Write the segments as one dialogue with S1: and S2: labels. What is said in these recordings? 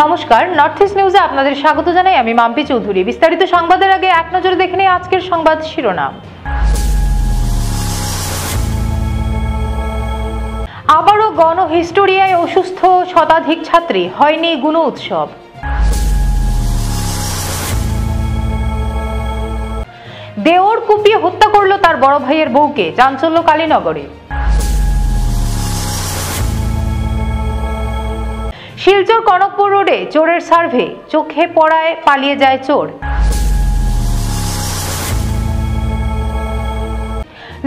S1: নমস্কার, north east নিউজে আপনাদের স্বাগত জানাই। আমি মাম্পি চৌধুরী। বিস্তারিত সংবাদের আগে এক নজরে দেখে নিই আজকের সংবাদ শিরোনাম। আবারও গণহিস্টোরিয়ায় অসুস্থ শতাধিক ছাত্রী, হয়নি গুণ উৎসব। দেওর কুপিয়ে হত্যা করল তার বড় ভাইয়ের বউকে, চাঞ্চল্য কালীনগরে। শিলচর কনকপুর রোডে চোরের সার্ভে, চোখে পড়ায় পালিয়ে যায় চোর।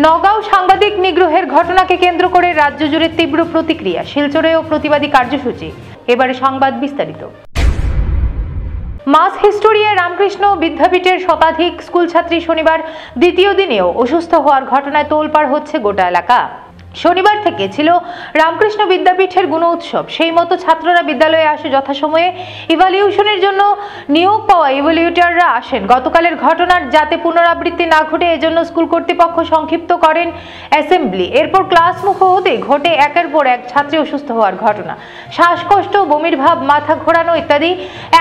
S1: নগাঁও সাংবাদিক নিগ্রহের ঘটনাকে কেন্দ্র করে রাজ্য জুড়ে তীব্র প্রতিক্রিয়া, শিলচরেও প্রতিবাদী কার্যসূচি। এবারে সংবাদ বিস্তারিত। মাস হিস্টোরিয়ায় রামকৃষ্ণ বিদ্যাপীঠের শতাধিক স্কুল ছাত্রী শনিবার দ্বিতীয় দিনেও অসুস্থ হওয়ার ঘটনায় তোলপাড় হচ্ছে গোটা এলাকা। শনিবার থেকে ছিল রামকৃষ্ণ বিদ্যাপীঠের গুণ উৎসব। সেই মতো ছাত্ররা বিদ্যালয়ে আসে যথাসময়ে। ইভ্যালুয়েশনের জন্য নিয়োগ পাওয়া ইভ্যালুয়েটররা আসেন। গতকালের ঘটনার যাতে পুনরাবৃত্তি না ঘটে এজন্য স্কুল কর্তৃপক্ষ সংক্ষিপ্ত করেন অ্যাসেম্বলি। এরপর ক্লাসমুখ হতে ঘটে একের পর এক ছাত্রী অসুস্থ হওয়ার ঘটনা। শ্বাসকষ্ট, বমির ভাব, মাথা ঘোরানো ইত্যাদি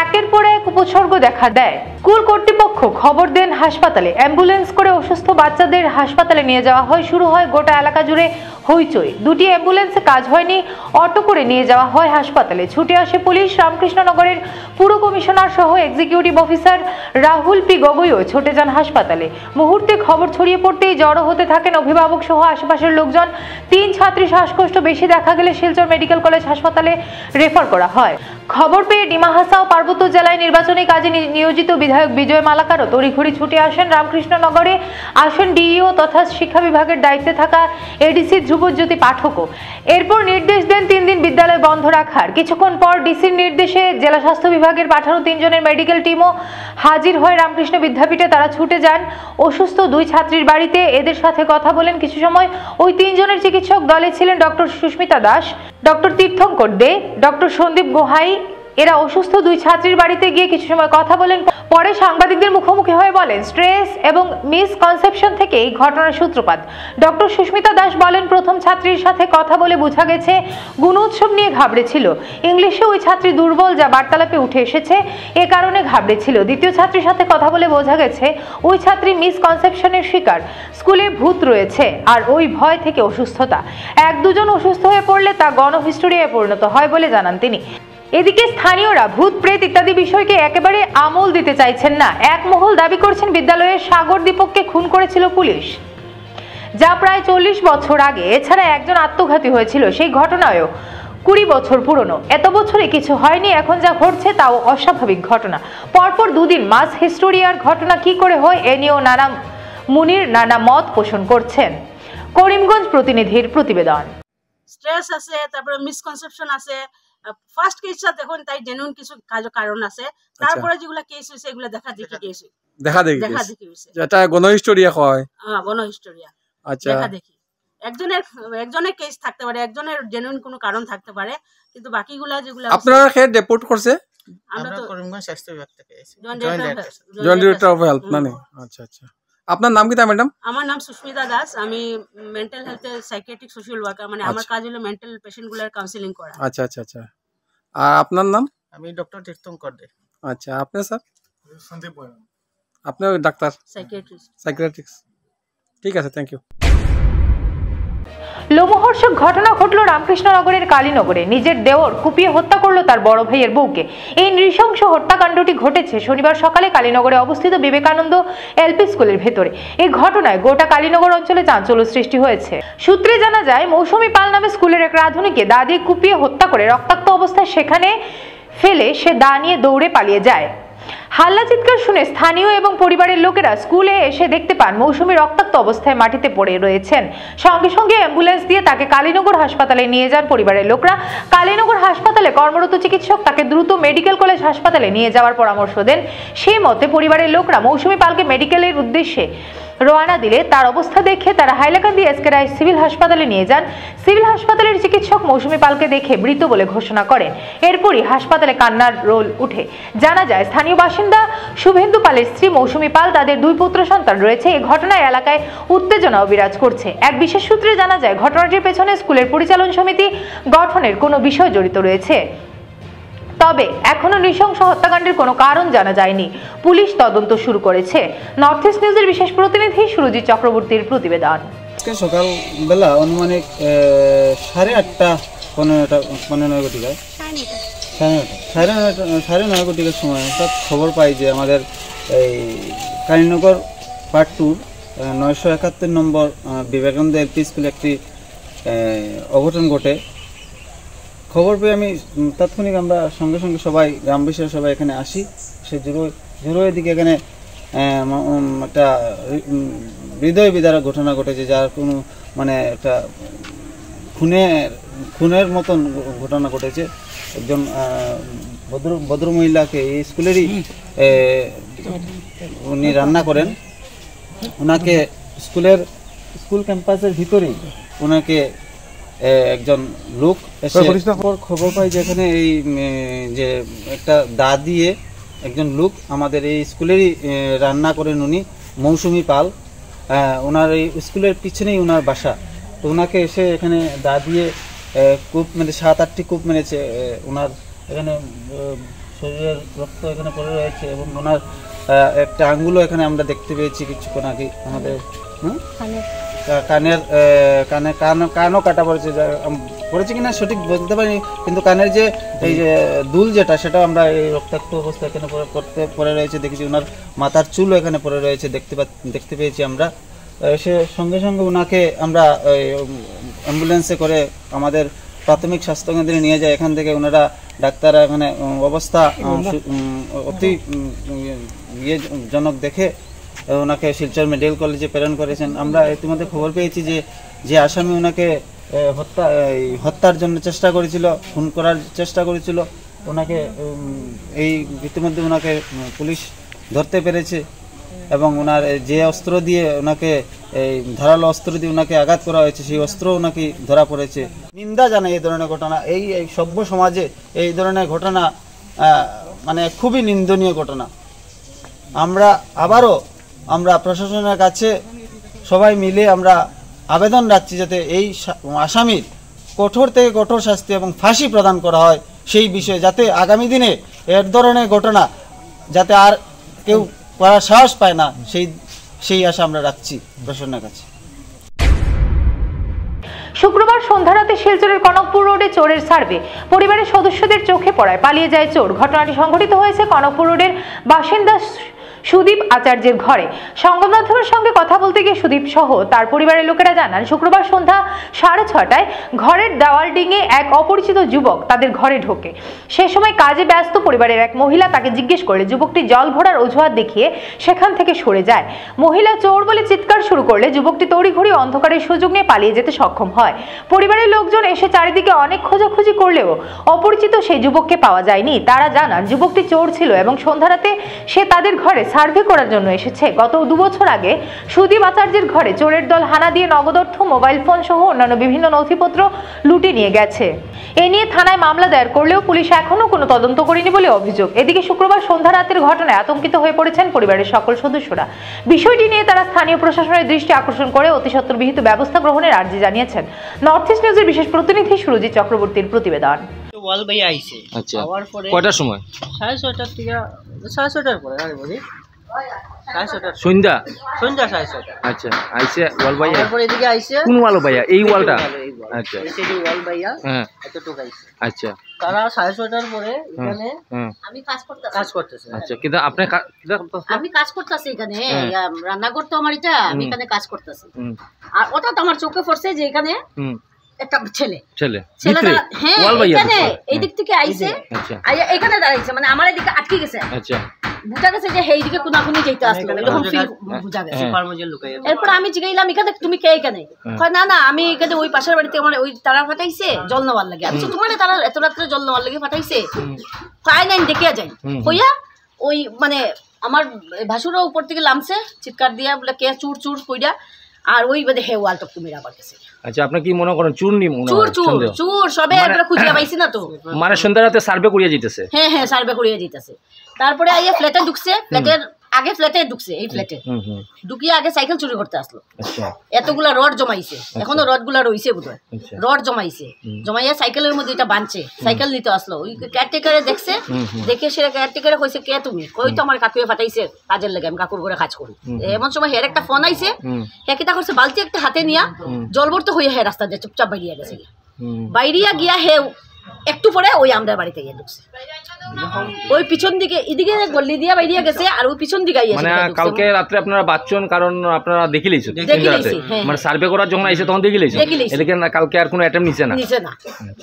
S1: একের পর এক উপসর্গ দেখা দেয়। স্কুল কর্তৃপক্ষ খবর দেন হাসপাতালে। অ্যাম্বুলেন্স করে অসুস্থ বাচ্চাদের হাসপাতালে নিয়ে যাওয়া হয়। শুরু হয় গোটা এলাকা জুড়ে হইচই। দুটি অ্যাম্বুলেন্সে কাজ হয়নি, অটো করে নিয়ে যাওয়া হয় হাসপাতালে। ছুটে আসে পুলিশ। রামকৃষ্ণনগরের পুর কমিশনার সহ এক্সিকিউটিভ অফিসার রাহুল পি গগৈও ছুটে যান হাসপাতালে। মুহূর্তে খবর ছড়িয়ে পড়তেই জড়ো হতে থাকেন অভিভাবক সহ আশেপাশের লোকজন। 3 ছাত্রী শ্বাসকষ্ট বেশি দেখা গেলে শিলচর মেডিকেল কলেজ হাসপাতালে রেফার করা হয়। খবর পেয়ে ডিমা হাসাও পার্বত্য জেলায় নির্বাচনী কাজে নিয়োজিত বিধায়ক বিজয় মালাকারও তড়িঘড়ি ছুটে আসেন রামকৃষ্ণনগরে। আসেন ডিইও তথা শিক্ষা বিভাগের দায়িত্বে থাকা এডিসি ধ্রুবজ্যোতি পাঠকও। এরপর নির্দেশ দেন 3 দিন বিদ্যালয় বন্ধ রাখার। কিছুক্ষণ পর ডিসির নির্দেশে জেলা স্বাস্থ্য বিভাগের পাঠানো 3 জনের মেডিকেল টিমও হাজির হয় রামকৃষ্ণ বিদ্যাপীঠে। তারা ছুটে যান অসুস্থ 2 ছাত্রীর বাড়িতে। এদের সাথে কথা বলেন কিছু সময়। ওই 3 জনের চিকিৎসক দলে ছিলেন ডক্টর সুস্মিতা দাস, ডক্টর তীর্থঙ্কর দে, ডক্টর সন্দীপ গোহাই। এরা অসুস্থ 2 ছাত্রীর বাড়িতে গিয়ে কিছু সময় কথা বলেন। পরে সাংবাদিকদের মুখোমুখি হয়ে বলেন স্ট্রেস এবং মিসকনসেপশন থেকে এই ঘটনার সূত্রপাত। ডক্টর সুস্মিতা দাস বলেন প্রথম ছাত্রীর সাথে কথা বলে বোঝা গেছে গুণ উৎসব নিয়ে ঘাবড়েছিল। ইংলিশে ওই ছাত্রী দুর্বল, যা বার্তালাপে উঠে এসেছে, এ কারণে ঘাবড়েছিল। দ্বিতীয় ছাত্রীর সাথে কথা বলে বোঝা গেছে ওই ছাত্রী মিসকনসেপশনের শিকার। স্কুলে ভূত রয়েছে আর ওই ভয় থেকে অসুস্থতা। 1-2 জন অসুস্থ হয়ে পড়লে তা গণহিস্টোরিয়ায় পরিণত হয় বলে জানান তিনি। এদিকে স্থানীয়রা ভূত প্রেত ইত্যাদি বিষয়কে একেবারে আমল দিতে চাইছেন না। এক মহল দাবি করছেন বিদ্যালয়ের সাগর দীপককে খুন করেছিল পুলিশ, যা প্রায় 40 বছর আগে। এছাড়া একজন আত্মঘাতী হয়েছিল, সেই ঘটনায়ও 20 বছর পুরনো। এত বছরে কিছু হয়নি, এখন যা ঘটছে তাও অস্বাভাবিক ঘটনা। পরপর 2 দিন মাস হিস্টোরিয়ার ঘটনা কি করে হয় এ নিয়েও নানা মুনির নানা মত পোষণ করছেন। করিমগঞ্জ প্রতিনিধির প্রতিবেদন।
S2: স্ট্রেস আছে, তারপরে মিসকনসেপশন আছে। ফার্স্ট কেসটা দেখুন তাই জেনুইন কিছু কারণ আছে। তারপরে যেগুলা কেস হইছে এগুলা দেখা দেখি হইছে।
S3: এটা গণহিস্টোরিয়া হয়।
S2: হ্যাঁ, গণহিস্টোরিয়া। আচ্ছা, দেখা দেখি একজনের কেস থাকতে পারে, একজনের জেনুইন কোনো কারণ থাকতে পারে, কিন্তু বাকিগুলা যেগুলা
S3: আপনারা কে রিপোর্ট করছে?
S2: আমরা তো
S4: করিমগঞ্জ স্বাস্থ্য বিভাগ থেকে এসেছি,
S3: জয়েন্ট ডিরেক্টর অফ হেলথ। না আচ্ছা আচ্ছা। আপনার নাম কি তা ম্যাডাম?
S2: আমার নাম সুস্মিতা দাস। আমি মেন্টাল হেলথে সাইকিয়াট্রিক সোশ্যাল ওয়ার্কার, মানে আমার কাজ হলো মেন্টাল পেশেন্টগুলোর কাউন্সিলিং করা।
S3: আচ্ছা আচ্ছা আচ্ছা। আর আপনার নাম?
S4: আমি ডক্টর তীর্থঙ্কর দে।
S3: আচ্ছা, আপনি স্যার?
S4: সন্দীপ বর্মন।
S3: আপনি ডাক্তার
S2: সাইকিয়াট্রিস্ট।
S3: ঠিক আছে, থ্যাংক ইউ।
S1: লোমহর্ষক ঘটনা ঘটল রামকৃষ্ণনগরের কালীনগরে। নিজের দেওর কুপিয়ে হত্যা করলো তার বড় ভাইয়ের বউকে। এই নৃশংস হত্যাকাণ্ডটি ঘটেছে শনিবার সকালে কালীনগরে অবস্থিত বিবেকানন্দ এলপি স্কুলের ভেতরে। এই ঘটনায় গোটা কালীনগর অঞ্চলে চাঞ্চল্য সৃষ্টি হয়েছে। সূত্রে জানা যায় মৌসুমী পাল নামে স্কুলের এক রাঁধুনিকে দা দিয়ে কুপিয়ে হত্যা করে রক্তাক্ত অবস্থায় সেখানে ফেলে সে দা নিয়ে দৌড়ে পালিয়ে যায়। হাল্লা চিৎকার শুনে স্থানীয় এবং পরিবারের লোকেরা স্কুলে এসে দেখতে পান মৌসুমী রক্তাক্ত অবস্থায় মাটিতে পড়ে রয়েছেন। সঙ্গে সঙ্গে অ্যাম্বুলেন্স দিয়ে তাকে কালীনগর হাসপাতালে নিয়ে যান পরিবারের লোকরা। কালীনগর হাসপাতালে কর্মরত চিকিৎসক তাকে দ্রুত মেডিকেল কলেজ হাসপাতালে নিয়ে যাওয়ার পরামর্শ দেন। সেই মতে পরিবারের লোকরা মৌসুমী পালকে মেডিকেলের উদ্দেশ্যে রওনা দিলে তার অবস্থা দেখে তারা হাইলাকান্দি এসকে রায় সিভিল হাসপাতালে নিয়ে যান। সিভিল হাসপাতালের চিকিৎসক মৌসুমী পালকে দেখে মৃত বলে ঘোষণা করেন। এরপরই হাসপাতালে কান্নার রোল উঠে। জানা যায় স্থানীয় বাসিন্দা শুভেন্দু পালের স্ত্রী মৌসুমী পাল, তাদের 2 পুত্র সন্তান রয়েছে। এই ঘটনায় এলাকায় উত্তেজনাও বিরাজ করছে। এক বিশেষ সূত্রে জানা যায় ঘটনাটির পেছনে স্কুলের পরিচালন সমিতি গঠনের কোনো বিষয় জড়িত রয়েছে। তবে এখনো নৃশংস হত্যাকাণ্ডের কোনো কারণ জানা যায়নি। পুলিশ তদন্ত শুরু করেছে। নর্থ ইস্ট নিউজের বিশেষ প্রতিনিধি সুরজিৎ চক্রবর্তীর প্রতিবেদন।
S5: সকালবেলা অনুমানিক 8:30-15 ঘটিকায় 9:30 ঘটিকার সময় হঠাৎ খবর পাই যে আমাদের এই কালীনগর পার্ট 2 971 নম্বর বিবেকানন্দ এলপি স্কুলে একটি অঘটন ঘটে। খবর পেয়ে আমি তাৎক্ষণিক আমরা সঙ্গে সঙ্গে সবাই গ্রামবাসীরা সবাই এখানে আসি। সে জুরোয়ের দিকে এখানে একটা হৃদয় বিদারক ঘটনা ঘটেছে, যার কোনো মানে একটা খুনের মতন ঘটনা ঘটেছে। একজন ভদ্রমহিলাকে এই স্কুলেরই উনি রান্না করেন, ওনাকে স্কুল ক্যাম্পাসের ভিতরেই ওনাকে একজন লোক এসে খবর পাই যে এখানে এই যে একটা দা দিয়ে একজন লোক আমাদের এই স্কুলেরই রান্না করেন, উনি মৌসুমি পাল। ওনার এই স্কুলের পিছনেই ওনার বাসা। তো ওনাকে এসে এখানে দা দিয়ে কূপ মানে 7-8টি কূপ মেরেছে। ওনার এখানে শরীরের রক্ত এখানে পড়ে রয়েছে এবং ওনার একটা আঙ্গুলও এখানে আমরা দেখতে পেয়েছি কিছুক্ষণ আগে। আমাদের কানও কাটা পড়েছে কিনা সঠিক বলতে পারিনি, কিন্তু কানের যে এই যে দুল যেটা সেটা আমরা এই রক্তাক্ত অবস্থা এখানে পড়ে রয়েছে দেখেছি। ওনার মাথার চুলও এখানে পড়ে রয়েছে দেখতে পেয়েছি আমরা। সে সঙ্গে সঙ্গে ওনাকে আমরা অ্যাম্বুলেন্সে করে আমাদের প্রাথমিক স্বাস্থ্যকেন্দ্রে নিয়ে যায়। এখান থেকে ওনারা ডাক্তাররা এখানে অবস্থা অতি ইয়েজনক দেখে ওনাকে শিলচর মেডিকেল কলেজে প্রেরণ করেছেন। আমরা ইতিমধ্যে খবর পেয়েছি যে আসামি ওনাকে হত্যার জন্য চেষ্টা করেছিল, খুন করার চেষ্টা করেছিল, ওনাকে এই ইতিমধ্যে ওনাকে পুলিশ ধরতে পেরেছে এবং ওনার যে অস্ত্র দিয়ে ওনাকে এই ধারালো অস্ত্র দিয়ে ওনাকে আঘাত করা হয়েছে সেই অস্ত্র ওনাকে ধরা পড়েছে। নিন্দা জানাই এই ধরনের ঘটনা। এই সভ্য সমাজে এই ধরনের ঘটনা মানে খুবই নিন্দনীয় ঘটনা। আমরা প্রশাসনের কাছে সবাই মিলে আমরা আবেদন রাখছি যাতে এই আসামির কঠোর থেকে কঠোর শাস্তি এবং ফাঁসি প্রদান করা হয় সেই বিষয়ে, যাতে আগামী দিনে এর ধরনের ঘটনা যাতে আর কেউ করার সাহস পায় না সেই আশা আমরা রাখছি প্রশাসনের কাছে।
S1: শুক্রবার সন্ধ্যা রাতে শিলচরের কনকপুর রোডে চোরের সার্ভে পরিবারের সদস্যদের চোখে পড়ায় পালিয়ে যায় চোর। ঘটনাটি সংঘটিত হয়েছে কনকপুর রোডের বাসিন্দা সুদীপ আচার্যের ঘরে। সংবাদ মাধ্যমের সঙ্গে কথা বলতে গিয়ে সুদীপ সহ তার পরিবারের লোকেরা জানান, শুক্রবার সন্ধ্যা 6:30টায় ঘরের দেওয়াল ডিঙে এক অপরিচিত যুবক তাদের ঘরে ঢোকে। সে সময় কাজে ব্যস্ত পরিবারের এক মহিলা তাকে জিজ্ঞেস করলে যুবকটি জল ভরার অজুহাত দেখিয়ে সেখান থেকে সরে যায়। মহিলা চোর বলে চিৎকার শুরু করলে যুবকটি তড়িঘড়ি অন্ধকারের সুযোগ নিয়ে পালিয়ে যেতে সক্ষম হয়। পরিবারের লোকজন এসে চারিদিকে অনেক খোঁজাখুঁজি করলেও অপরিচিত সেই যুবককে পাওয়া যায়নি। তারা জানান যুবকটি চোর ছিল এবং সন্ধ্যা রাতে সে তাদের ঘরে সার্ভে করার জন্য এসেছে। গত 2 বছর আগে সুদীপ আচার্যের ঘরে চোরের দল হানা দিয়ে নগদ অর্থ, মোবাইল ফোন সহ অন্যান্য বিভিন্ন নথিপত্র লুটে নিয়ে গেছে। এ নিয়ে থানায় মামলা দায়ের করলেও পুলিশ এখনো কোনো তদন্ত করেনি বলে অভিযোগ। এদিকে শুক্রবার সন্ধ্যা রাতের ঘটনায় আতঙ্কিত হয়ে পড়েছেন পরিবারের সকল সদস্যরা। বিষয়টি নিয়ে তারা স্থানীয় প্রশাসনের দৃষ্টি আকর্ষণ করে অতিসত্বর বিহিত ব্যবস্থা গ্রহণের আর্জি জানিয়েছেন। নর্থ ইস্ট নিউজের বিশেষ প্রতিনিধি সুরজিৎ চক্রবর্তীর প্রতিবেদন।
S6: ওয়াল ভাই আইছে।
S7: আচ্ছা,
S6: আওয়ার পরে
S7: কয়টার সময়?
S6: 6:30 থেকে 6:30 পরে আরে বলি 6:30
S7: সন্ধ্যা
S6: 6:30।
S7: আচ্ছা, আইছে ওয়াল ভাই।
S6: তারপরে এদিকে আইছে
S7: কোন ওয়াল ভাইয়া? এই ওয়ালটা? আচ্ছা,
S6: এই ওয়াল ভাইয়া
S7: হ্যাঁ
S6: এতটুকু আইছে।
S7: আচ্ছা,
S6: তারা 6:30 পরে এখানে
S8: আমি কাজ করতেছি।
S7: আচ্ছা, কিন্তু আপনি
S8: আমি কাজ করতেছি এখানে, রান্নাঘর তো আমার এটা, আমি এখানে কাজ করতেছি। আর ওটা তো আমার চোখে পড়ছে যে এখানে একটা ছেলেটা হ্যাঁ এখানে এই দিক থেকে আইছে, এখানে দাঁড়াইছে, মানে আমার এদিকে আটকে গেছে।
S7: আচ্ছা,
S8: বুঝা গেছে যে হেই দিকে কোনাকুনি যাইতে আসলো, এরকম ফিল বুঝা গেছে। এরপর আমি জিগাইলাম এখানে তুমি কে এখানে? কয় না আমি এখানে ওই পাশের বাড়িতে আমার ওই তারা ফাটাইছে জল নেওয়ার লাগে। আমি তোমার তারা এত রাত্রে জল নেওয়ার লাগে ফাটাইছে, কয় নাই দেখিয়া যাই কইয়া ওই মানে আমার ভাসুরও উপর থেকে লামছে চিৎকার দিয়া বলে কে চুর চুর কইরা, আর ওই বাদে হে ওয়াল টপ তুমি রাবার গেছে।
S7: আচ্ছা, আপনি কি মনে করেন চুর নি?
S8: চুর সবে একবার খুঁজিয়া পাইছি না তো,
S7: মানে সন্ধ্যা রাতে সার্ভে করিয়া যাইতেছে।
S8: হ্যাঁ সার্ভে করিয়া যাইতেছে। তারপরে আইয়া ফ্ল্যাটে ঢুকছে, ফ্ল্যাটের আগে ফ্ল্যাটে ঢুকছে, এই ফ্ল্যাটে ঢুকিয়ে আগে সাইকেল চুরি করতে আসলো।
S7: আচ্ছা
S8: এতগুলা রড জমাইছে, এখনো রড গুলা রইছে বোধহয়, রড জমাইছে, জমাইয়া সাইকেলের মধ্যে এটা বাঁধছে, সাইকেল নিতে আসলো। ওই কেয়ারটেকারে দেখছে, দেখে সে কেয়ারটেকারে কইছে কে তুমি? কই তো আমার কাকুয়ে ফাটাইছে কাজের লেগে, আমি কাকুর ঘরে কাজ করি। এমন সময় হের একটা ফোন আইছে, হে কিতা করছে বালতি একটা হাতে নিয়া জলবর্ত হয়ে হে রাস্তা দিয়ে চুপচাপ বাইরিয়া গেছে। বাইরিয়া গিয়া হে একটু পরে ওই আমরা বাড়িতে গিয়ে ঢুকছে, ওই পিছন দিকে এদিকে গল্লি দিয়া বাইরিয়া গেছে, আর ওই পিছন দিকে আইছে।
S7: মানে কালকে রাতে আপনারা বাচ্চন, কারণ আপনারা দেখি লইছেন রাতে,
S8: হ্যাঁ।
S7: মানে সার্ভে করার যখন আইছে তখন দেখি লইছেন, এদিকে না কালকে আর কোনো অ্যাটেম্প নিছে না।
S8: আচ্ছা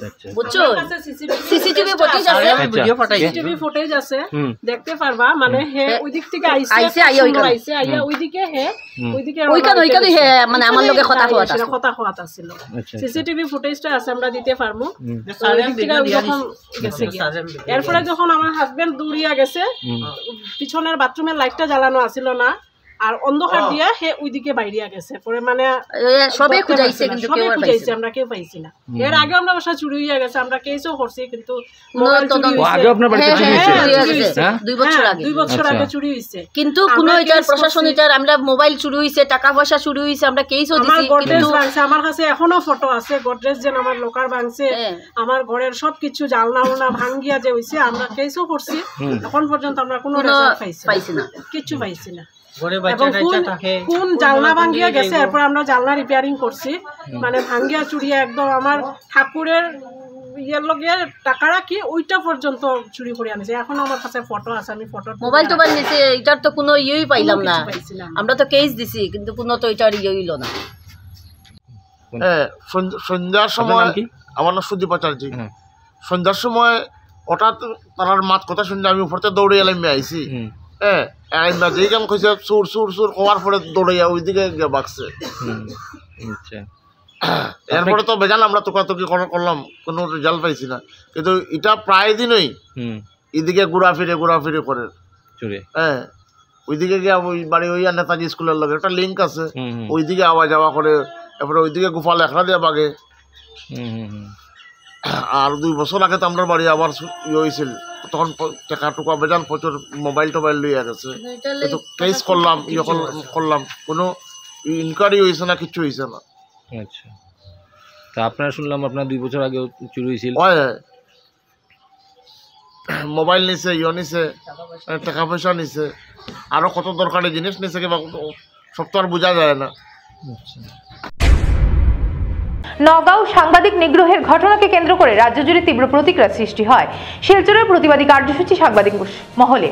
S7: আচ্ছা
S8: বুঝছো, সিসিটিভি ফুটেজ আছে,
S4: ভিডিও পাঠাইছি,
S2: সিসিটিভি ফুটেজ আছে, দেখতে পারবা। মানে হে ওই দিক থেকে আইছে,
S8: আইয়া
S2: ওইদিকে হে ওইদিকে
S8: ওইখানে হে মানে আমার লগে কথা
S2: হওয়াত আছিল।
S7: আচ্ছা
S2: সিসিটিভি ফুটেজটা আছে, আমরা দিতে পারমু। এরপরে যখন আমার হাজবেন্ড দৌড়িয়া গেছে, পিছনের বাথরুমের লাইটটা জ্বালানো আছিল না, আর অন্ধকার দিয়া হে ওইদিকে বাইরিয়া গেছে। পরে মানে
S8: সবে খুঁজাইছে, কিন্তু কেউ আর পাইছে
S2: আমরা কেউ পাইছি না। এর আগে আমরা বাসা চুরি হইয়া গেছে, আমরা কেসও করছি, কিন্তু
S7: আগে আপনার বাড়িতে চুরি হয়েছে
S8: 2 বছর আগে,
S2: 2 বছর আগে চুরি হইছে,
S8: কিন্তু কোনো এটার প্রশাসন এটার, আমরা মোবাইল চুরি হইছে, টাকা পয়সা চুরি হইছে, আমরা কেসও দিছি।
S2: কিন্তু আমার কাছে এখনো ফটো আছে, গডরেজ যেন আমার লোকার ভাঙছে, আমার ঘরের সবকিছু জালনা উলনা ভাঙ্গিয়া যে হইছে, আমরা কেসও করছি। এখন পর্যন্ত আমরা কোনো রেজাল্ট পাইছি না, কিছু পাইছি না। কোন জালনা ভাঙ্গিয়া গেছে, এরপর আমরা জালনা রিপেয়ারিং করছি, মানে ভাঙ্গিয়া চুরিয়া একদম আমার ঠাকুরের ইয়ের লগে টাকা রাখি ওইটা পর্যন্ত চুরি করে আনিছে। এখন আমার কাছে ফটো আছে, আমি ফটো
S8: মোবাইল টোবাইল নিছে, এটার তো কোনো ইয়েই পাইলাম না। আমরা তো কেস দিছি, কিন্তু কোনো তো এটার ইয়ে হইল না।
S9: সন্ধ্যার সময়, আমার নাম সুদীপ আচার্য, সন্ধ্যার সময় হঠাৎ তার মাত কথা শুনলে আমি উপরতে দৌড়ে এলাম আইসি। হ্যাঁ, যেইখান কইছে সুর সুর সুর হওয়ার পরে দৌড়াইয়া ওইদিকে বাগছে। এরপরে তো বেজান আমরা তোকাতকি করলাম, কোনো রেজাল্ট পাইছি না। কিন্তু এটা প্রায় দিনই এদিকে ঘোরাফিরে করে। হ্যাঁ, ওইদিকে গিয়ে ওই বাড়ি ওই নেতাজি স্কুলের লগে একটা লিঙ্ক আছে, ওইদিকে আওয়া যাওয়া করে। এরপরে ওইদিকে গোপাল এখরা দিয়ে বাগে। আর 2 বছর আগে তো আমরা বাড়ি আবার ইয়ে হয়েছিল, তখন টাকা টুকা বেজান প্রচুর মোবাইল টোবাইল লইয়া গেছে। কিন্তু কেস করলাম, ইয়ে করলাম, কোনো ইনকোয়ারি হয়েছে না, কিচ্ছু হয়েছে না।
S7: আচ্ছা, তা আপনারা শুনলাম আপনার 2 বছর আগে চুরি হয়েছিল।
S9: মোবাইল নিছে, ইয়ে নিছে, টাকা পয়সা নিছে, আরো কত দরকারি জিনিস নিছে, কিংবা সব তো আর বোঝা যায় না।
S1: নওগাঁও সাংবাদিক নিগ্রহের ঘটনাকে কেন্দ্র করে রাজ্য জুড়ে তীব্র প্রতিক্রিয়া সৃষ্টি হয়। শিলচরের প্রতিবাদী কার্যসূচি সাংবাদিক মহলে।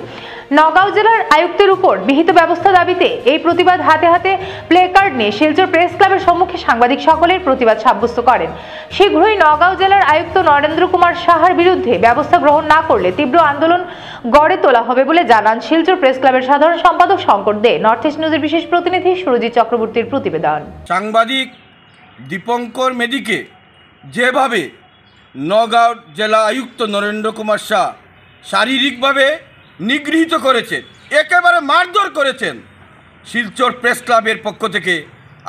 S1: নওগাঁও জেলার আয়ুক্তের উপর বিহিত ব্যবস্থা দাবিতে এই প্রতিবাদ হাতে হাতে প্লে কার্ড নিয়ে শিলচর প্রেস ক্লাবের সম্মুখে সাংবাদিক সকলের প্রতিবাদ সাব্যস্ত করেন। শীঘ্রই নওগাঁও জেলার আয়ুক্ত নরেন্দ্র কুমার সাহার বিরুদ্ধে ব্যবস্থা গ্রহণ না করলে তীব্র আন্দোলন গড়ে তোলা হবে বলে জানান শিলচর প্রেস ক্লাবের সাধারণ সম্পাদক শঙ্কর দে। নর্থ ইস্ট নিউজের বিশেষ প্রতিনিধি সুরজিৎ চক্রবর্তীর প্রতিবেদন।
S10: সাংবাদিক দীপঙ্কর মেদিকে যেভাবে নওগাঁও জেলা আয়ুক্ত নরেন্দ্র কুমার শাহ শারীরিকভাবে নিগৃহীত করেছেন, একেবারে মারধর করেছেন, শিলচর প্রেস ক্লাবের পক্ষ থেকে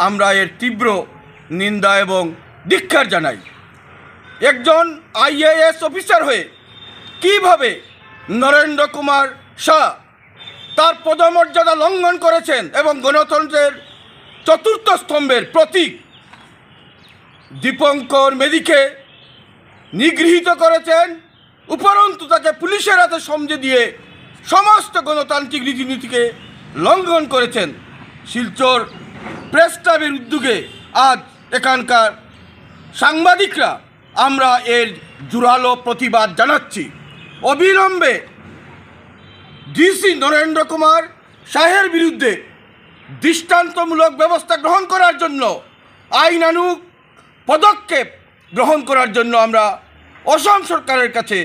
S10: আমরা এর তীব্র নিন্দা এবং ধিক্কার জানাই। একজন আইএএস অফিসার হয়ে কিভাবে নরেন্দ্র কুমার শাহ তার পদমর্যাদা লঙ্ঘন করেছেন এবং গণতন্ত্রের চতুর্থ স্তম্ভের প্রতীক দীপঙ্কর মেদিকে নিগৃহীত করেছেন, উপরন্তু তাকে পুলিশের হাতে সমঝে দিয়ে সমস্ত গণতান্ত্রিক রীতিনীতিকে লঙ্ঘন করেছেন। শিলচর প্রেস ক্লাবের উদ্যোগে আজ এখানকার সাংবাদিকরা আমরা এর জোরালো প্রতিবাদ জানাচ্ছি। অবিলম্বে ডিসি নরেন্দ্র কুমার শাহের বিরুদ্ধে দৃষ্টান্তমূলক ব্যবস্থা গ্রহণ করার জন্য, আইনানুগ পদক্ষেপ গ্রহণ করার জন্য আমরা অসম সরকারের কাছে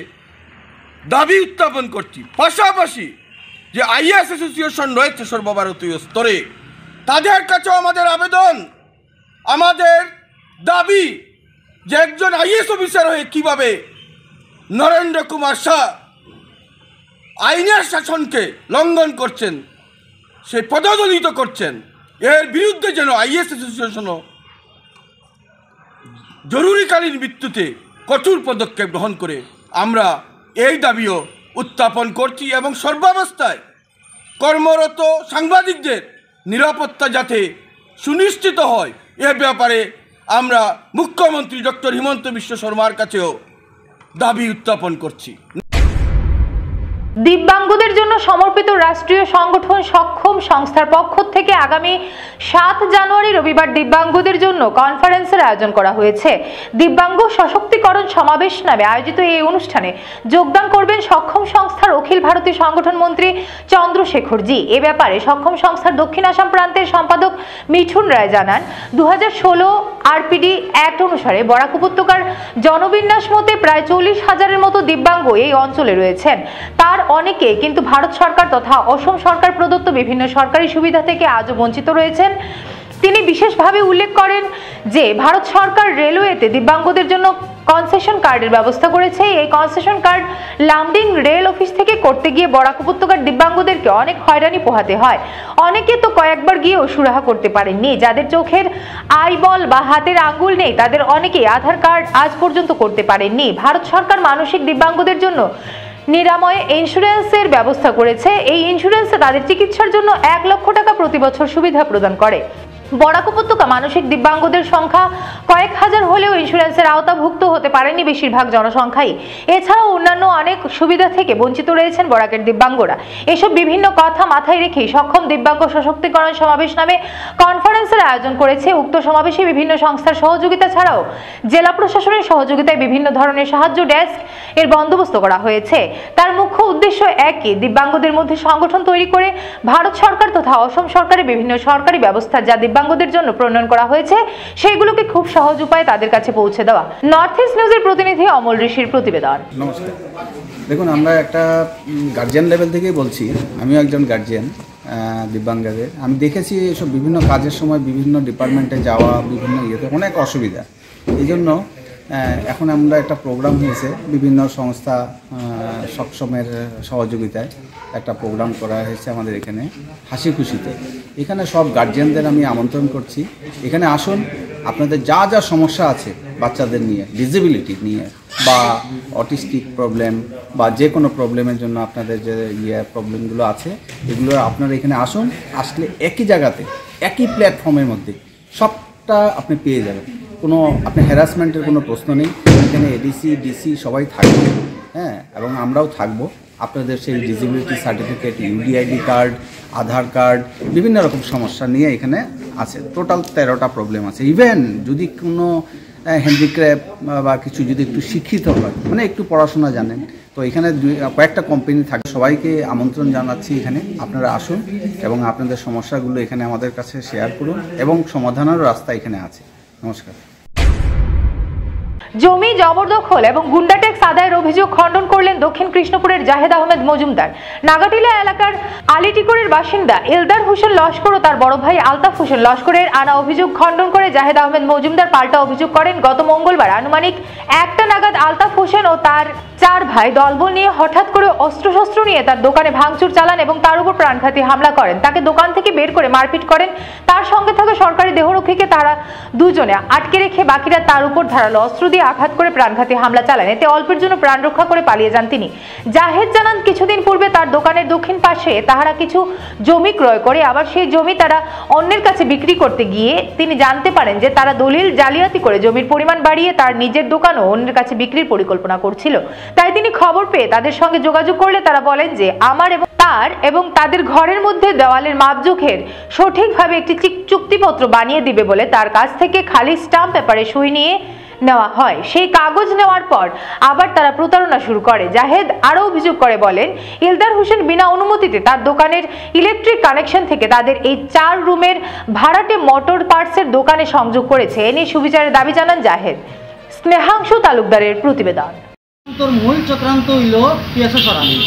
S10: দাবি উত্থাপন করছি। পাশাপাশি যে আইএএস অ্যাসোসিয়েশন রয়েছে সর্বভারতীয় স্তরে, তাদের কাছেও আমাদের আবেদন, আমাদের দাবি যে একজন আইএএস অফিসার হয়ে কীভাবে নরেন্দ্র কুমার শাহ আইনের শাসনকে লঙ্ঘন করছেন, সে পদদলিত করছেন, এর বিরুদ্ধে যেন আইএএস অ্যাসোসিয়েশনও জরুরিকালীন ভিত্তিতে কঠোর পদক্ষেপ গ্রহণ করে আমরা এই দাবিও উত্থাপন করছি এবং সর্বাবস্থায় কর্মরত সাংবাদিকদের নিরাপত্তা যাতে সুনিশ্চিত হয় এ ব্যাপারে আমরা মুখ্যমন্ত্রী ডক্টর হিমন্ত বিশ্ব শর্মার কাছেও দাবি উত্থাপন করছি।
S1: দিব্যাঙ্গদের জন্য সমর্পিত রাষ্ট্রীয় সংগঠন সক্ষম সংস্থার পক্ষ থেকে আগামী 7 জানুয়ারি রবিবার দিব্যাঙ্গদের জন্য কনফারেন্সের আয়োজন করা হয়েছে। দিব্যাঙ্গ সশক্তিকরণ সমাবেশ নামে আয়োজিত এই অনুষ্ঠানে যোগদান করবেন সক্ষম সংস্থার অখিল ভারতীয় সংগঠন মন্ত্রী চন্দ্রশেখরজি। এ ব্যাপারে সক্ষম সংস্থার দক্ষিণ আসাম প্রান্তের সম্পাদক মিঠুন রায় জানান, 2016 আরপিডি অ্যাক্ট অনুসারে বরাক উপত্যকার জনবিন্যাস মতে প্রায় 40,000-এর মতো দিব্যাঙ্গ এই অঞ্চলে রয়েছেন। তার অনেকে কিন্তু ভারত সরকার তথা অসম সরকার প্রদত্ত বিভিন্ন সরকারি সুবিধা থেকে আজও বঞ্চিত রয়েছেন। তিনি বিশেষভাবে উল্লেখ করেন যে ভারত সরকার রেলওয়েতে দিব্যাঙ্গদের জন্য কনসেশন কার্ডের ব্যবস্থা করেছে। এই concession card Lumding rail office থেকে করতে গিয়ে বরাক উপত্যকার দিব্যাঙ্গদেরকে অনেক হয়রানি পোহাতে হয়। অনেকে তো কয়েকবার গিয়েও সুরাহা করতে পারেননি। যাদের চোখের আইবল বা হাতের আঙ্গুল নেই তাদের অনেকেই আধার কার্ড আজ পর্যন্ত করতে পারেননি। ভারত সরকার মানসিক দিব্যাঙ্গদের জন্য নিরাময় ইন্স্যুরেন্সের ব্যবস্থা করেছে। এই ইন্স্যুরেন্সে তাদের চিকিৎসার জন্য 1 লক্ষ টাকা প্রতি বছর সুবিধা প্রদান করে। বরাক উপত্যকা মানসিক দিব্যাঙ্গদের সংখ্যা কয়েক হাজার হলেও ইন্স্যুরেন্সের আওতাভুক্ত হতে পারেনি বেশিরভাগ জনসংখ্যাই। এছাড়াও অন্যান্য অনেক সুবিধা থেকে বঞ্চিত রয়েছেন বরাকের দিব্যাঙ্গরা। এসব বিভিন্ন কথা মাথায় রেখেই সক্ষম দিব্যাঙ্গ সশক্তিকরণ সমাবেশ নামে কনফারেন্সের আয়োজন করেছে। উক্ত সমাবেশে বিভিন্ন সংস্থার সহযোগিতা ছাড়াও জেলা প্রশাসনের সহযোগিতায় বিভিন্ন ধরনের সাহায্য ডেস্ক এর বন্দোবস্ত করা হয়েছে। তার মুখ্য উদ্দেশ্য একই, দিব্যাঙ্গদের মধ্যে সংগঠন তৈরি করে ভারত সরকার তথা অসম সরকারের বিভিন্ন সরকারি ব্যবস্থা যা দিব্যাঙ্গদের জন্য প্রণয়ন করা হয়েছে সেগুলোকে খুব সহজ উপায়ে তাদের কাছে পৌঁছে দেওয়া। নর্থ ইস্ট নিউজের প্রতিনিধি অমল ঋষির প্রতিবেদন।
S11: নমস্কার, দেখুন আমরা একটা গার্জিয়ান লেভেল থেকেই বলছি। আমিও একজন গার্জিয়ান দিব্যাঙ্গদের। আমি দেখেছি এসব বিভিন্ন কাজের সময় বিভিন্ন ডিপার্টমেন্টে যাওয়া, বিভিন্ন ইয়েতে অনেক অসুবিধা। এই জন্য এখন আমরা একটা প্রোগ্রাম হয়েছে বিভিন্ন সংস্থা সক্ষমের সহযোগিতায় একটা প্রোগ্রাম করা হয়েছে আমাদের এখানে হাসি খুশিতে। এখানে সব গার্জিয়ানদের আমি আমন্ত্রণ করছি, এখানে আসুন। আপনাদের যা যা সমস্যা আছে বাচ্চাদের নিয়ে, ডিসেবিলিটি নিয়ে বা অটিস্টিক প্রবলেম বা যে কোনো প্রবলেমের জন্য আপনাদের যে প্রবলেমগুলো আছে এগুলো আপনারা এখানে আসুন। আসলে একই জায়গাতে একই প্ল্যাটফর্মের মধ্যে সবটা আপনি পেয়ে যাবেন। কোনো আপনি হ্যারাসমেন্টের কোনো প্রশ্ন নেই। এখানে এডিসি ডিসি সবাই থাকবে, হ্যাঁ, এবং আমরাও থাকবো। আপনাদের সেই ডিসেবিলিটি সার্টিফিকেট, ইউডিআইডি কার্ড, আধার কার্ড, বিভিন্ন রকম সমস্যা নিয়ে এখানে আছে। টোটাল 13টা প্রবলেম আছে। ইভেন যদি কোনো হ্যান্ডিক্রাফট বা কিছু যদি একটু শিক্ষিত হয়, মানে একটু পড়াশোনা জানেন, তো এখানে কয়েকটা কোম্পানি থাকে। সবাইকে আমন্ত্রণ জানাচ্ছি এখানে আপনারা আসুন এবং আপনাদের সমস্যাগুলো এখানে আমাদের কাছে শেয়ার করুন এবং সমাধানেরও রাস্তা এখানে আছে। নমস্কার।
S1: জমি জবরদখল এবং গুন্ডা ট্যাক্স আদায়ের অভিযোগ খণ্ডন করলেন দক্ষিণ কৃষ্ণপুরের জাহেদ আহমেদ মজুমদার। নাগাটিলা এলাকার আলিটিকোরের বাসিন্দা এলদার হোসেন লস্কর ও তার বড় ভাই আলতাফ হোসেন লস্করের আনা অভিযোগ খণ্ডন করে জাহেদ আহমেদ মজুমদার পাল্টা অভিযোগ করেন। গত মঙ্গলবার আনুমানিক 1টা নাগাদ আলতাফ হোসেন ও তার 4 ভাই দলবল নিয়ে হঠাৎ করে অস্ত্রশস্ত্র নিয়ে তার দোকানে ভাঙচুর চালান এবং তার উপর প্রাণঘাতী হামলা করেন। তাকে দোকান থেকে বের করে মারপিট করেন। তার সঙ্গে থাকা সরকারি দেহরক্ষীকে তারা দুজনে আটকে রেখে বাকিরা তার উপর ধারালো অস্ত্র দিয়ে আঘাত করে প্রাণঘাতী হামলা চালান। এতে অল্পের জন্য প্রাণ রক্ষা করে পালিয়ে যান তিনি। জাহেদ জানান, কিছুদিন পূর্বে তার দোকানের দক্ষিণ পাশে তাহারা কিছু জমি ক্রয় করে আবার সেই জমি তারা অন্যের কাছে বিক্রি করতে গিয়ে তিনি জানতে পারেন যে তারা দলিল জালিয়াতি করে জমির পরিমাণ বাড়িয়ে তার নিজের দোকানও অন্যের কাছে বিক্রির পরিকল্পনা করছিল। তাই তিনি খবর পেয়ে তাদের সঙ্গে যোগাযোগ করলে তারা বলেন যে আমার এবং তাদের ঘরের মধ্যে দেওয়ালের মাপজোখের সঠিকভাবে একটি চুক্তিপত্র বানিয়ে দিবে বলে তার কাছ থেকে খালি স্টাম্প পেপারে সই নিয়ে নেওয়া হয়। সেই কাগজ নেওয়ার পর আবার তারা প্রতারণা শুরু করে। জাহেদ আরও অভিযোগ করে বলেন, ইলদার হোসেন বিনা অনুমতিতে তার দোকানের ইলেকট্রিক কানেকশন থেকে তাদের এই 4 রুমের ভাড়াটে মোটর পার্টসের দোকানে সংযোগ করেছে। এ নিয়ে সুবিচারের দাবি জানান জাহেদ। স্নেহাংশু তালুকদারের প্রতিবেদন।
S6: মূল চক্রান্ত হইল পিএসও সরানি,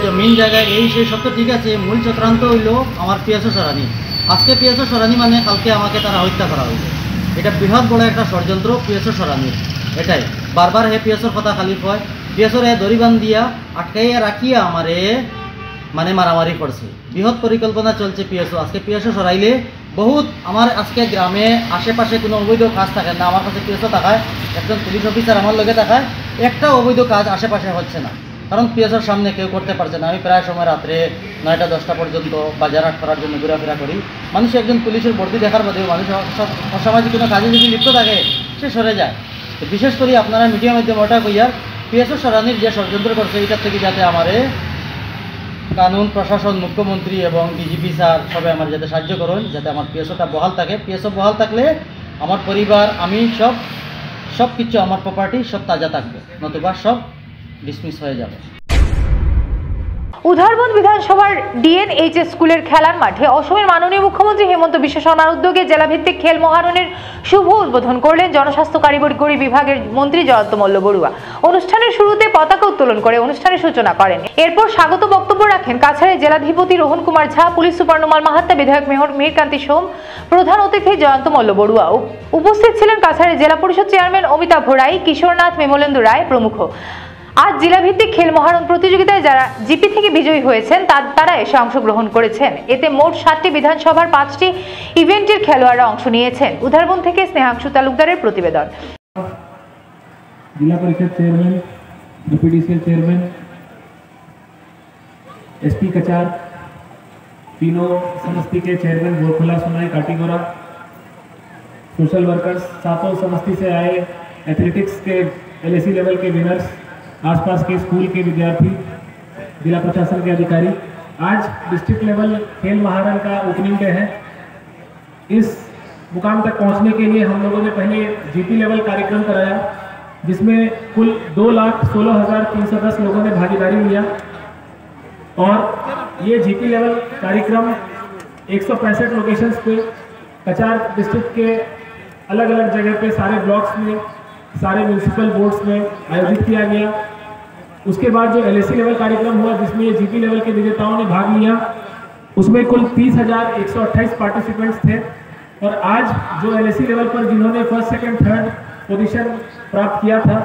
S6: জমিন জায়গায় এই সেই সব তো ঠিক আছে, মূল চক্রান্ত হইল আমার পিএসও সরানি। আজকে পিএসও সরানি মানে কালকে আমাকে তারা হত্যা করা হইল। এটা বৃহৎ বড় একটা ষড়যন্ত্র পিএসও সরানি। এটাই বারবার হে পিএসওর কথা খালি কয়, পিএসওর দড়িবান দিয়া আটকাইয়া রাখিয়া আমারে মানে মারামারি করছে। বৃহৎ পরিকল্পনা চলছে পিএসও। আজকে পিএসও সরাইলে বহুত আমার আজকে গ্রামে আশেপাশে কোনো অবৈধ কাজ থাকে না। আমার কাছে পিএসও থাকায় একজন পুলিশ অফিসার আমার লগে থাকায় একটা অবৈধ কাজ আশেপাশে হচ্ছে না। কারণ পিএসওর সামনে কেউ করতে পারছে না। আমি প্রায় সময় রাত্রে 9টা-10টা পর্যন্ত বাজার হাট করার জন্য ঘোরাফেরা করি। মানুষ একজন পুলিশের বর্দি দেখার বাদেও মানুষ অসামাজিক কোনো কাজে যদি লিপ্ত থাকে সে সরে যায়। তো বিশেষ করে আপনারা মিডিয়ার মাধ্যমে ওটা কইয়ার পিএসও সরানির যে ষড়যন্ত্র করছে এটার থেকে যাতে আমারে কানুন প্রশাসন, মুখ্যমন্ত্রী এবং ডিজিপি স্যার সবাই আমার যাতে সাহায্য করুন, যাতে আমার পিএসওটা বহাল থাকে। পিএসও বহাল থাকলে আমার পরিবার, আমি সব কিছু, আমার প্রপার্টি সব তাজা থাকবে, নতুবা সব ডিসমিস হয়ে যাবে।
S1: উধারবন্দ বিধানসভার ডিএনএইচএস স্কুলের খেলার মাঠে অসমের মাননীয় মুখ্যমন্ত্রী হেমন্ত বিশ্ব শর্মার উদ্যোগে জেলাভিত্তিক খেল মহারণের শুভ উদ্বোধন করলেন জনস্বাস্থ্য কারিগরি বিভাগের মন্ত্রী জয়ন্ত মল্ল বড়ুয়া। অনুষ্ঠানের শুরুতে পতাকা উত্তোলন করে অনুষ্ঠানের সূচনা করেন। এরপর স্বাগত বক্তব্য রাখেন কাছাড়ের জেলাধিপতি রোহন কুমার ঝা, পুলিশ সুপার নোমাল মাহাত্তা, বিধায়ক মিহিরকান্তি সোম, প্রধান অতিথি জয়ন্ত মল্ল বড়ুয়া। উপস্থিত ছিলেন কাছাড়ের জেলা পরিষদ চেয়ারম্যান অমিতাভ রায়, কিশোরনাথ মেমলেন্দু রায় প্রমুখ। আজ জেলাভিত্তিক খেল মহারণ প্রতিযোগিতায় যারা জিপি থেকে বিজয়ী হয়েছেন তারা এসে অংশগ্রহণ করেছেন। এতে মোট 7টি বিধানসভার 5টি ইভেন্টের খেলোয়াড়রা অংশ নিয়েছেন। উধারবন্দ থেকে স্নেহাংশু তালুকদারের প্রতিবেদন।
S12: जिला परिषद चेयरमैन, यूपीडीसीएल चेयरमैन, एसपी कचार, तीनों समष्टि के चेयरमैन गोरखुला, सुनाई, काटीगोरा, सोशल वर्कर्स, सातों समष्टि से आए एथलेटिक्स के एलएसी लेवल के विनर्स, आसपास के स्कूल के विद्यार्थी, जिला प्रशासन के अधिकारी। आज डिस्ट्रिक्ट लेवल खेल महारण का ओपनिंग डे है। इस मुकाम तक पहुंचने के लिए हम लोगों ने पहले जीपी लेवल कार्यक्रम कराया, जिसमें कुल 2,16,310 लोगों ने भागीदारी लिया। और ये जीपी लेवल कार्यक्रम 165 लोकेशंस पे कचार डिस्ट्रिक्ट के अलग अलग जगह पे सारे ब्लॉक्स में, सारे म्यूनिसिपल बोर्ड्स में आयोजित किया गया। उसके बाद जो एलएसी लेवल कार्यक्रम हुआ, जिसमें ये जीपी लेवल के विजेताओं ने भाग लिया, उसमें कुल 30,128 पार्टिसिपेंट्स थे। और आज जो एलएसी लेवल पर जिन्होंने फर्स्ट, सेकंड, थर्ड पोजीशन प्राप्त किया था,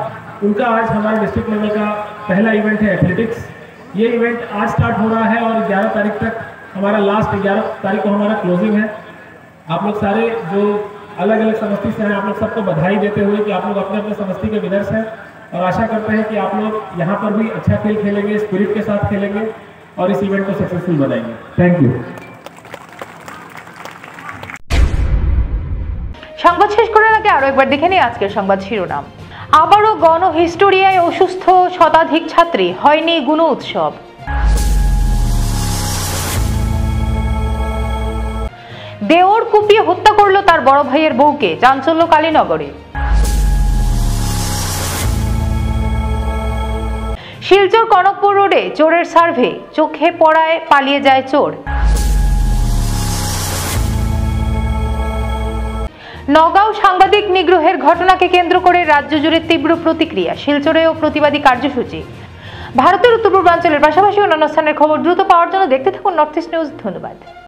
S12: उनका आज हमारे डिस्ट्रिक्ट लेवल का पहला इवेंट है एथलेटिक्स। ये इवेंट आज स्टार्ट हो रहा है और 11 तारीख तक हमारा लास्ट 11 तारीख को हमारा क्लोजिंग है। आप लोग सारे जो अलग अलग समष्टि से हैं, आप लोग सबको बधाई देते हुए कि आप लोग अपने अपने समष्टि के विनर्स हैं, और आशा करते हैं कि आप लोग यहाँ पर भी अच्छा खेल खेलेंगे, स्पिरिट के साथ खेलेंगे और इस इवेंट को सक्सेसफुल बनाएंगे। Thank you.
S1: সংবাদ শেষ করার আগে আরো একবার দেখে নিই আজকের সংবাদ শিরোনাম। আবারও গণহিস্টোরিয়ায় অসুস্থ শতাধিক ছাত্রী, হয়নি গুণ উৎসব। দেওর কুপিয়ে হত্যা করলো তার বড় ভাইয়ের বউকে, চাঞ্চল্য কালীনগরে। শিলচর কনকপুর রোডে চোরের সার্ভে, চোখে পড়ায় পালিয়ে যায় চোর। নগাঁও সাংবাদিক নিগ্রহের ঘটনাকে কেন্দ্র করে রাজ্য জুড়ে তীব্র প্রতিক্রিয়া, শিলচরেও প্রতিবাদী কার্যসূচি। ভারতের উত্তর পূর্বাঞ্চলের পাশাপাশি অন্যান্য স্থানের খবর দ্রুত পাওয়ার জন্য দেখতে থাকুন নর্থ ইস্ট নিউজ। ধন্যবাদ।